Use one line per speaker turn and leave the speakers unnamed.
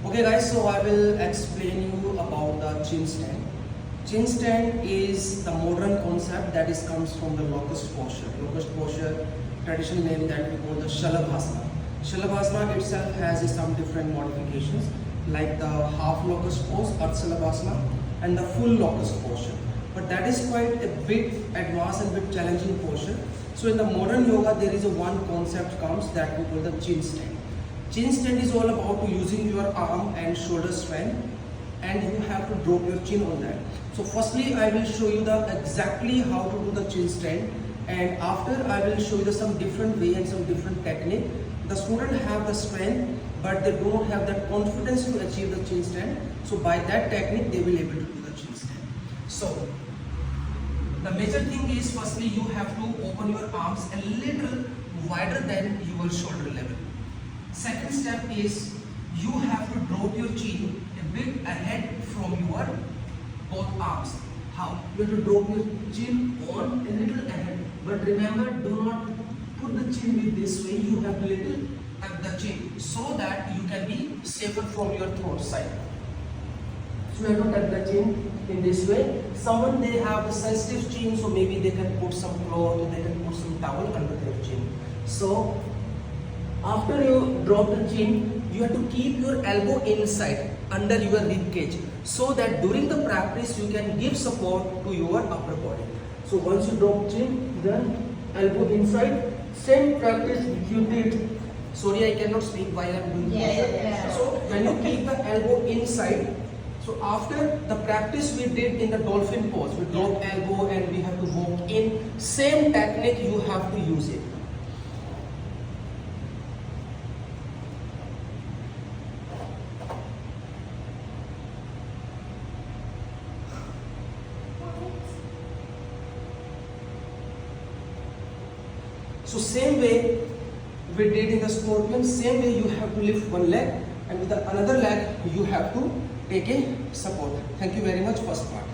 Okay guys, so I will explain you about the chin stand. Chin stand is the modern concept that comes from the locust posture. Locust posture, traditional name that we call the Shalabhasana. Shalabhasana itself has some different modifications like the half locust pose, Ardha and the full locust posture. But that is quite a bit advanced and bit challenging posture. So in the modern yoga, there is a one concept comes that we call the chin stand. Chin stand is all about using your arm and shoulder strength, and you have to drop your chin on that. So firstly, I will show you the exactly how to do the chin stand, and after I will show you some different way and some different technique. The student have the strength, but they don't have that confidence to achieve the chin stand. So by that technique, they will able to do the chin stand. So the major thing is firstly you have to open your arms a little wider than your shoulder level. Second step is you have to drop your chin a bit ahead from your both arms. How? You have to drop your chin on a little ahead, but remember, do not put the chin with this way. You have to little tuck the chin so that you can be safer from your throat side. So you have to tuck the chin in this way. Someone they have the sensitive chin, so maybe they can put some cloth or they can put some towel under their chin. So after you drop the chin, you have to keep your elbow inside under your rib cage so that during the practice you can give support to your upper body. So once you drop chin, then elbow inside. Same practice which you did. Sorry, I cannot speak while I am doing this. So when you keep the elbow inside, so after the practice we did in the dolphin pose, we drop elbow and we have to walk in. Same technique you have to use it. So same way we did in the scorpion, same way you have to lift one leg and with the another leg you have to take a support. Thank you very much, first part.